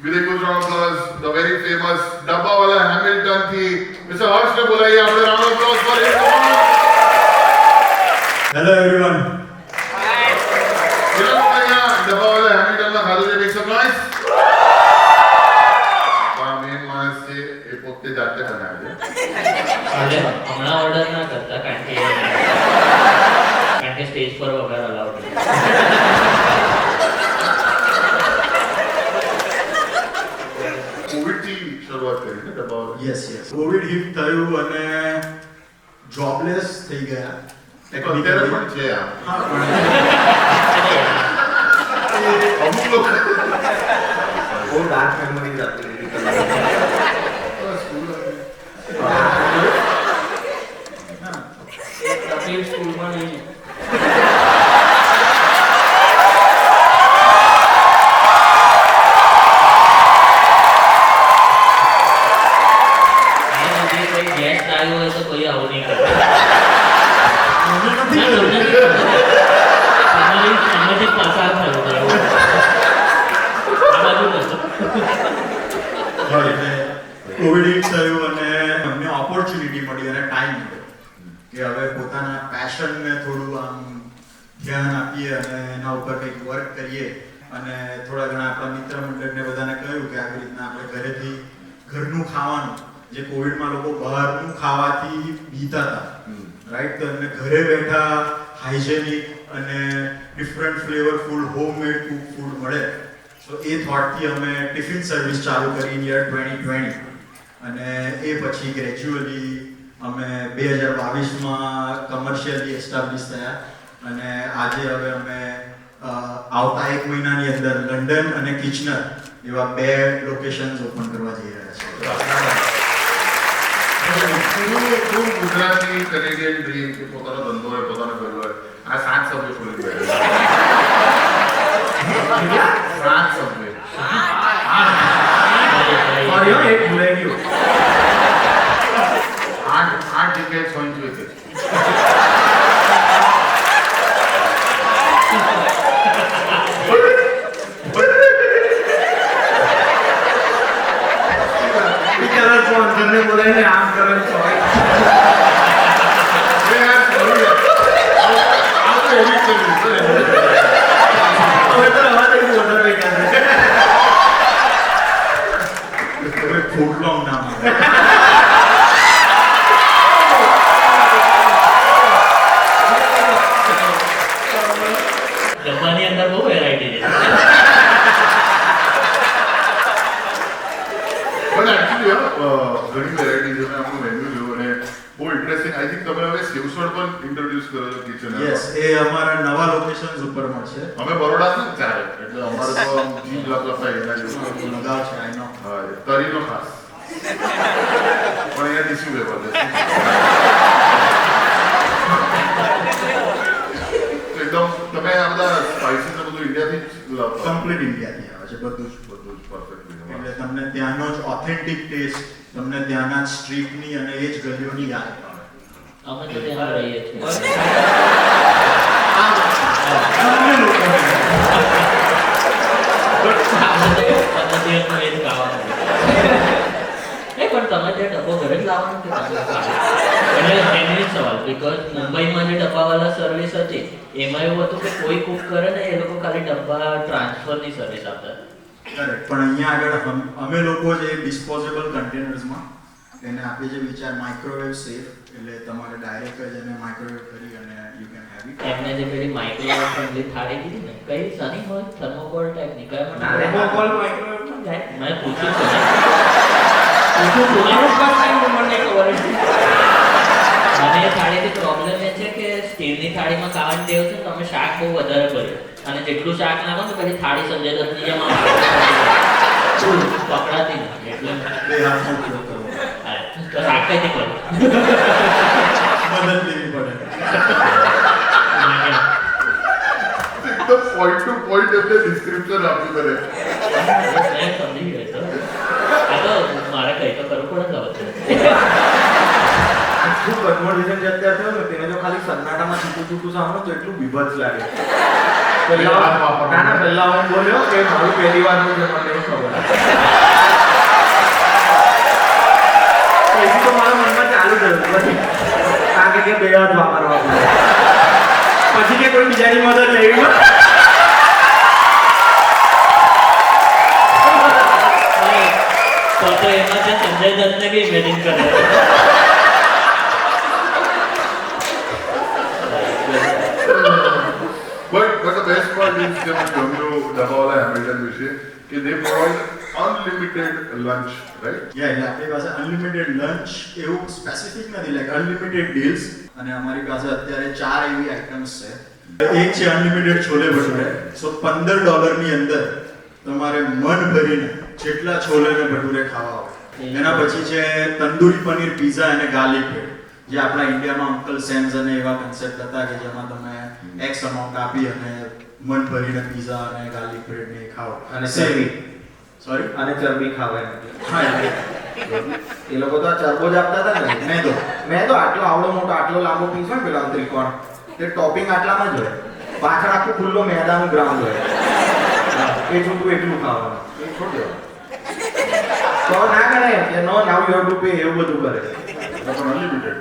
With a good round of applause, the very famous Dabbawala Hamilton થી Mr. Harsh ને બોલાઈએ આપણે round of applause for him. Hello everyone. Hi. ચલો અહીંયા Dabbawala Hamilton ના ખાધું છે, make some noise. આ મેન માણસ છે એ પોતે જાતે બનાવે છે. એટલે હમણાં ઓર્ડર ના કરતા કારણ કે સ્ટેજ પર વગર અલાઉડ નથી. કોવિડ થી શરૂઆત કરી ને Dabbawala. Yes. કોવિડ હિટ થયું અને જોબલેસ થઈ ગયા. અત્યારે પણ છે આ. હા પણ અમુક લોકો બહુ ડાર્ક મેમરીઝ આપી તકલીફ સ્કૂલમાં નહીં. ગેસ્ટ આવ્યો હોય તો કોઈ આવું નહીં કરે. એમાંથી પસાર થયું છે. આ બાજુ નહોતું. એટલે કોવિડ હિટ થયું અને અમને ઓપોર્ચ્યુનિટી મળી અને ટાઈમ મળ્યો કે હવે પોતાના પેશનને થોડું આમ ધ્યાન આપીએ અને એના ઉપર કંઈક વર્ક કરીએ અને થોડા ઘણા આપણા મિત્ર મંડળને બધાને કહ્યું કે આવી રીતના આપણે ઘરેથી ઘરનું ખાવાનું જે કોવિડમાં લોકો બહારનું ખાવાથી બીતા હતા રાઈટ, તો એમને ઘરે બેઠા હાઇજેનિક અને ડિફરન્ટ ફ્લેવરફુલ હોમમેડ ફૂડ મળે. સો એ થોટથી અમે ટિફિન સર્વિસ ચાલુ કરી યર 2020 અને એ પછી ગ્રેજ્યુઅલી અમે 2022માં કમર્શિયલી એસ્ટાબ્લિશ થયા અને આજે હવે અમે આવતા એક મહિનાની અંદર લંડન અને કિચનર એવા 2 લોકેશન્સ ઓપન કરવા જઈ રહ્યા છે. ગુજરાતી કેનેડિયન ડ્રીમ કે પોતાનો ધંધો હોય, પોતાનો ઘર હોય, આ 7 સભ્યો ખોલી ગયા. 7 સભ્યો. સોરી એક ભૂલાઈ ગયું. 8 જગ્યાએ જોઈન થયું છે. બિચારા સ્પોન્સરને બોલાવીને આમ કરે સોરી. હવે તો રવા દે ઓર્ડર વેચાશે. હવે ફૂડલોંગ નામ આવે. ડબ્બાની અંદર બહુ વેરાયટી છે. પણ actually, ઘણી વેરાયટી છે. મેં આપણું મેન્યુ જોયું અને બહુ ઇન્ટરેસ્ટિંગ. આઈ થિંક તમે હવે સેવસણ પણ ઇન્ટ્રોડ્યુસ કરો છો કિચન. યસ, એ અમારા નવા લોકેશન્સ ઉપર મળશે. અમે બરોડા છે ને ચારે, એટલે અમારે તો આમ જીભ લપલપાય એના જેવું. લગાવ છે આઈ નો. હા, તરીનો ખાસ. પણ અહીંયા ટીસ્યુ પેપર છે. તો એકદમ તમે આ બધા સ્પાઇસીસ ને બધું ઇન્ડિયાથી જ લાવતા? કમ્પ્લીટ ઇન્ડિયાથી આવે છે બધું જ. બધું જ પરફેક્ટલી. એટલે તમને ત્યાંનો જ ઓથેન્ટિક ટેસ્ટ, તમને ત્યાંના જ સ્ટ્રીટની અને એ જ ગલીઓની યાદ આવે. અમે તો ત્યાં રહીએ છીએ. પદ્ધતિઓનું એ જ ખાવાનું. પણ તમે ત્યાં ડબ્બો ઘરે જ લાવવાનો કે તમે એટલે જેન્યુઇન સવાલ, બીકોઝ મુંબઈમાં જે ડબ્બાવાળા સર્વિસ હતી એમાં એવું હતું કે કોઈ કુક કરે ને એ લોકો ખાલી ડબ્બા ટ્રાન્સફરની સર્વિસ આપતા. કરેક્ટ, પણ અહીંયા આગળ અમે લોકો જે ડિસ્પોઝેબલ કન્ટેનર્સમાં એને આપીએ છીએ વિચાર માઇક્રોવેવ સેફ, એટલે તમારે ડાયરેક્ટ જ એને માઇક્રોવેવ કરી અને યુ કેન હેવ ઇટ. એમને જે પેલી માઇક્રોવેવ ફ્રેન્ડલી થાળી કીધી ને કઈ સની હોય થર્મોકોલ ટાઈપની કઈ મને થર્મોકોલ માઇક્રોવેવ મેં પૂછ્યું છે મને ખબર હતી. મને એ થાળીથી પ્રોબ્લેમ એ છે કે સ્ટીલની થાળીમાં ખાવાની ટેવ છે, તમે શાક બહુ વધારે કર્યું અને જેટલું શાક નાખો ને પછી થાળી સંજય દત્તની જેમ પકડાતી નથી, એટલે બે હાથનો ઉપયોગ કરવો. તો શાક કઈથી કરું મદદ લેવી પડે. એકદમ પોઈન્ટ ટુ પોઈન્ટ એમને ડિસ્ક્રિપ્શન આપ્યું કરે. સમજી ગયો તો આ તો મારે કઈ તો કરવું પડે ને ખૂબ કન્વર્ઝેશન જે અત્યારે થયું ને તેને જો ખાલી સન્નાટામાં છૂટું સાંભળો તો એટલું બીભત્સ લાગે. પહેલા હું બોલ્યો કે મારું પહેલી વાર છે મને નહીં ખબર. સંજય દત્તને બી ઇમેજિન કરે. But the best part is જે મને ગમ્યું ડબ્બાવાલા હેમિલ્ટન વિશે કે they provide unlimited lunch, right? યા એટલે આપણી પાસે અનલિમિટેડ લંચ એવું સ્પેસિફિક નથી, લાઈક અનલિમિટેડ ડીલ્સ. અને અમારી પાસે અત્યારે 4 એવી આઇટમ્સ છે. એક છે અનલિમિટેડ છોલે ભટુરે. સો $15 ની અંદર તમારે મન ભરીને જેટલા છોલે ને ભટુરે ખાવા હોય. એના પછી છે તંદૂરી પનીર પિઝા અને ગાર્લિક બ્રેડ, જે આપણા ઇન્ડિયામાં અંકલ સેમ્સ અને એવા કન્સેપ્ટ હતા કે જેમાં તમે એક્સ અમાઉન્ટ આપી અને મન ભરીને પિઝા અને ગાર્લિક બ્રેડ ને ખાઓ. અને ચરબી. સોરી, અને ચરબી ખાવાય. હા એ લોકો તો આ ચરબો જ આપતા હતા ને. મેં તો આટલો આવડો મોટો આટલો લાંબો પીસ હોય પેલા ત્રિકોણ, તે ટોપિંગ આટલામાં જ હોય. પાછળ આખું ખુલ્લો મેદાનનું ગ્રાઉન્ડ હોય. એટલું ખાવાનું. એ છોડ દેવાનું. તો ના કરે કે no now you have to pay, એવું બધું કરે. પણ unlimited.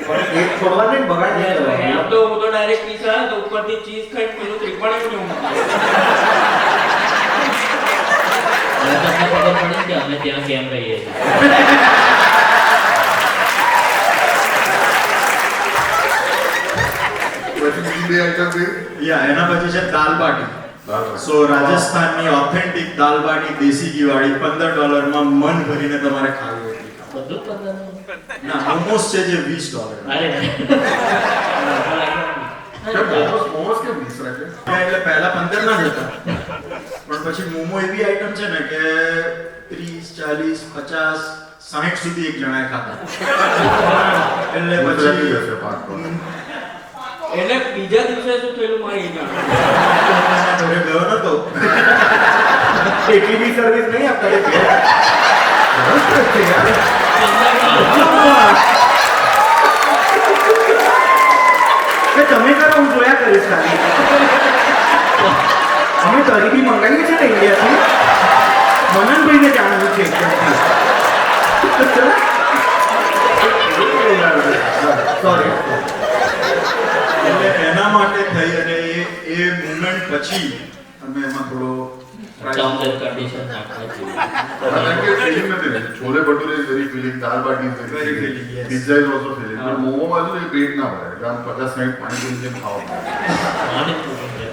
પણ એક છોડવાનું નહીં, બગાડ નહીં કરવાનું. આમ તો હું તો ડાયરેક્ટ પીઝા તો ઉપરથી ચીઝ ખાઈને પેલું ત્રિકોણ એવું નહીં હવે તમને ખબર પડે કે અમે ત્યાં કેમ રહીએ છીએ. પછી બીજી બે item છે. યા એના પછી છે દાલ બાટી. સો રાજસ્થાનની ઓથેન્ટિક દાલ બાટી દેશી ઘી વાળી $15 માં મન ભરીને તમારે ખાવી હોય. બધું જ પંદર. ના, મોમોસ છે જે $20. અરે મોમોસ કેમ 20 રાખે? એટલે પહેલા 15 ના જ હતા, પણ પછી મોમો એવી આઈટમ છે ને કે 30, 40, 50, 60 સુધી એક જણાએ ખાતા. એટલે ગુજરાતી પછી હશે પાક પર. એટલે બીજા દિવસે શું થયેલું મારી ઘરે ગયો નતો. એટલી બી સર્વિસ નહીં આપતા એ ઘેર. કે તમે કરો, હું જોયા કરીશ ખાલી. અમે તરીબી મંગાવીએ છીએ ને ઇન્ડિયાથી. મનનભાઈને જાણવું છે સોરી. એટલે એના માટે થઈ અને એ મુવમેન્ટ પછી અમે એમાં થોડો ટર્મ્સ એન્ડ કન્ડિશન નાખવા જોઈએ. કારણ કે feeling નથી રહેતી. Chole bhature is very filling, dal baati is very Very filling, filling, yes. pizza is also filling. પણ મોમોમાં શું એ પેટ ના ભરાય. એટલે આમ 50-60 પાણી પીને જેમ ખાવા પડે. નાની cooking છે.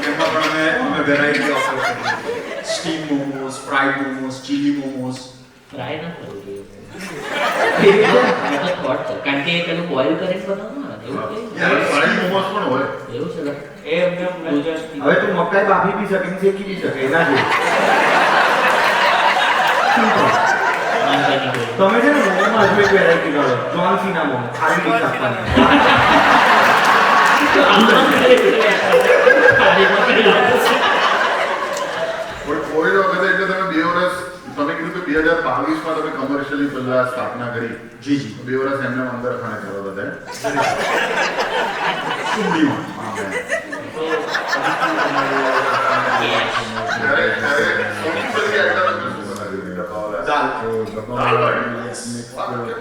એમાં પણ અમે વેરાયટી ઓફર કરીએ. Steam momos, fried momos, chilli momos. Try ના કરવું જોઈએ. મેં તો thought છે. કારણ કે એ પેલું બોઇલ કરીને બનાવવાનું ને, એવું કંઈ? પણ fried momos પણ હોય. એવું છે ને? એ અમને હવે તું મકાઈ બાફી બી શકે ને શેકી બી શકે એના જેવું. નાનકડી કોઈ. તમે છે ને મોમોમાં હજુ એક વેરાયટી કરો, જોન સીના મોમો, ખાલી ડીશ આપવાની. પણ કોઈ વખતે એટલે તમે 2 વર્ષ તમે કીધું કે 2022માં તમે કમર્શિયલી પહેલા સ્થાપના કરી. જી 2 વર્ષ એમને અંદર ખાને કરવા બધા. સુંદીમાં. ત્યારે સૌથી પહેલી item તમે શું બનાવી હતી? ડબ્બાવાલા. દાલ. તો ડબ્બાવાલા mix,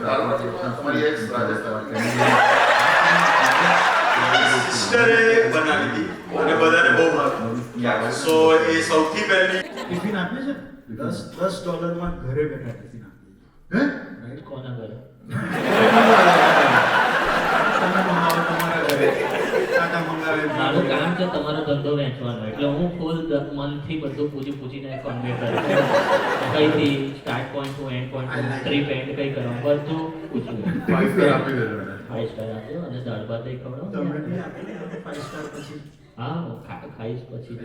દાલ બાટી. તમારી ex રાજસ્થાન. સિસ્ટરે બનાવી હતી અને બધાને બહુ ભાવી. સો એ સૌથી પહેલી ટિફિન આપે છે. $10 માં ઘરે બેઠા ટિફિન આપે. હે? કોના ઘરે? તમે મંગાવો તમારા ઘરે. કાકા મંગાવે મારું કામ છે તમારો ધંધો વેચવાનો, એટલે હું ફૂલ મનથી બધું પૂછીને કન્વે કરું. કઈથી start point to end point trip and કઈ કરવાનું બધું પૂછું. 5 સ્ટાર આપી દેજો એને. 5 સ્ટાર આપ્યો અને દાળ ભાત એ ખવડાવો. તમને બી આપી દે 5 સ્ટાર પછી. હા, ખાઈશ પછી જ.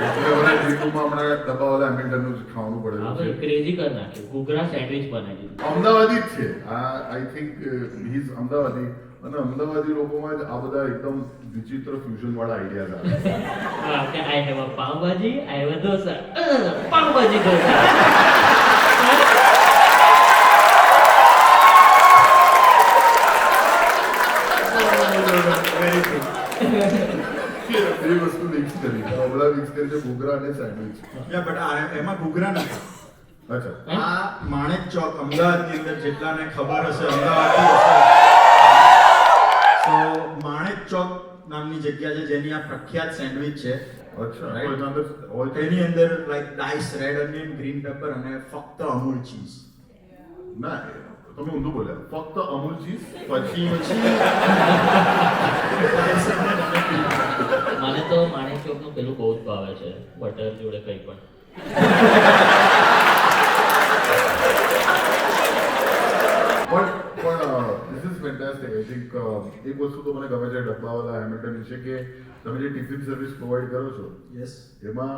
એટલે મને જીતુમાં હમણાં ડબ્બાવાલા હેમિલ્ટનનું જ ખાવાનું પડે હા છે. ભાઈ, ક્રેઝી કરી નાખ્યું. ઘૂઘરા સેન્ડવિચ બનાવી દીધું. અમદાવાદી જ છે આ. આઈ થિંક હી ઇઝ અમદાવાદી. અને અમદાવાદી લોકોમાં જ આ બધા એકદમ વિચિત્ર ફ્યુઝન વાળા આઈડિયા આવે. હા, કે I have a pav bhaji, I have a dosa. Pav bhaji dosa. Very good. એ વસ્તુ મિક્સ કરી હમણાં મિક્સ કરી છે ઘૂઘરા અને સેન્ડવિચ. યા બટ એમાં ઘૂઘરા નથી. અચ્છા. આ માણેક ચોક અમદાવાદની અંદર જેટલાને ખબર હશે અમદાવાદથી હશે. સો માણેક ચોક નામની જગ્યા છે જેની આ પ્રખ્યાત સેન્ડવિચ છે. અચ્છા. Right. તો એના અંદર all એની અંદર like dice red onion, green paper અને ફક્ત અમૂલ ચીઝ. ના તમે ઊંધું બોલ્યા, ફક્ત અમૂલ ચીઝ પછી મને તો માણેક ચોકનું પેલું બહુ જ ભાવે છે, બટર જોડે કંઈ પણ. પણ this is fantastic. I think એક વસ્તુ તો મને ગમે છે ડબ્બાવાલા હેમિલ્ટન વિશે કે તમે જે ટિફિન સર્વિસ પ્રોવાઈડ કરો છો યસ. એમાં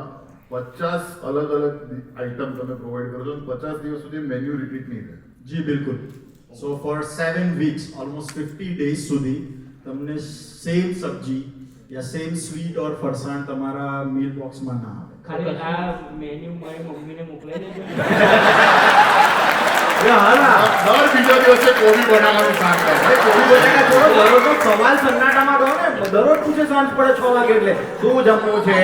50 અલગ અલગ આઈટમ તમે પ્રોવાઈડ કરો છો અને 50 દિવસ સુધી મેન્યુ રિપીટ નહીં થાય. જી બિલકુલ. સો ફોર 7 વીક્સ ઓલમોસ્ટ 50 ડેઝ સુધી તમને સેમ સબ્જી યા સેમ સ્વીટ ઓર ફરસાણ તમારા મીલ બોક્સમાં ના આવે. ખાલી આ મેન્યુ મારી મમ્મીને મોકલાઈ દેજો. દર બીજા દિવસે કોબી બનાવવાનું શાક થાય. ભાઈ, કોબી બટાકા છોડો, દરરોજનો સવાલ સન્નાટામાં ગયો ને, દરરોજ પૂછે સાંજ પડે 6 વાગે એટલે શું જમવું છે,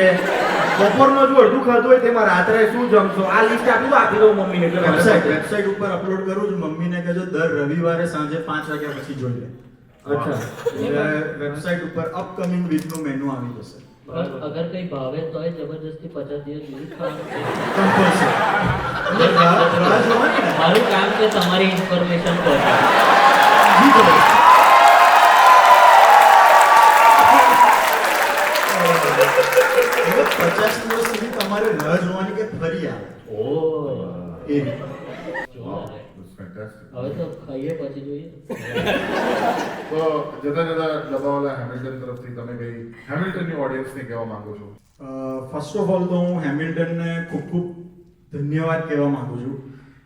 બપોરનો જો અડધું ખાધું હોય તેમાં રાત્રે શું જમશો, આ લિસ્ટ આપી દો મમ્મીને. એટલે વેબસાઇટ ઉપર અપલોડ કરું છું. મમ્મીને કહેજો દર રવિવારે સાંજે 5 વાગ્યા પછી જોઈ લે. અચ્છા. વેબસાઇટ ઉપર અપકમિંગ વીકનું મેનુ આવી જશે. પણ અગર કંઈ ભાવે તોય જબરજસ્તી 50 દિવસ સુધી ખાવાનું છે. કમ્પલસરી. એટલે રાહ જોવાની ને. મારું કામ છે તમારી ઇન્ફોર્મેશન પહોંચાડવું. જી બોલો. એટલે 50 દિવસ સુધી તમારે રાહ જોવાની કે ફરી આવે ઓહ, એ રીતે. જોરદાર. It's fantastic. હવે તો ખાઈએ પછી જોઈએ. તો જતા ડબ્બાવાલા હેમિલ્ટન તરફથી તમે કઈ હેમિલ્ટનની ઓડિયન્સને કહેવા માંગો છો? ફર્સ્ટ ઓફ ઓલ તો હું હેમિલ્ટનને ખૂબ ખૂબ ધન્યવાદ કહેવા માંગુ છું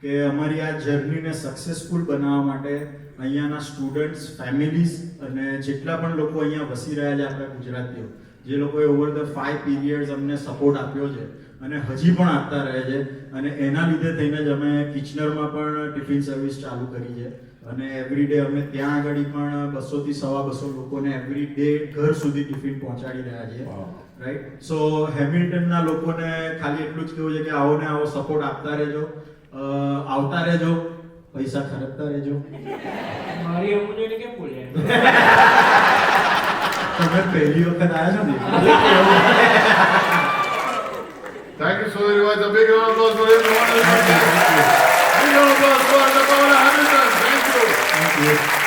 કે અમારી આ જર્નીને સક્સેસફુલ બનાવવા માટે અહીંયાના સ્ટુડન્ટ્સ, ફેમિલીઝ અને જેટલા પણ લોકો અહીંયા વસી રહ્યા છે આપણા ગુજરાતીઓ, જે લોકોએ ઓવર ધ 5 પીરિયડ્સ અમને સપોર્ટ આપ્યો છે અને હજી પણ આપતા રહે છે, અને એના લીધે થઈને જ અમે કિચનરમાં પણ ટિફિન સર્વિસ ચાલુ કરી છે અને એવરી ડે અમે ત્યાં આગળ પણ 200 થી 250 લોકોને એવરી ડે ઘર સુધી ટિફિન પહોંચાડી રહ્યા છીએ. રાઈટ. સો હેમિલ્ટનના લોકોને ખાલી એટલું જ કહેવું છે કે આવો ને આવો સપોર્ટ આપતા રહેજો, આવતા રહેજો, પૈસા ખર્ચતા રહેજો. મારી એવું જોઈને કેમ બોલ્યા? તમે પહેલી વખત આવ્યા છો ને. Thank you so very much. A big round of applause for everyone. Big round of applause for Dabbawaala Hamilton. Thank you. Thank you.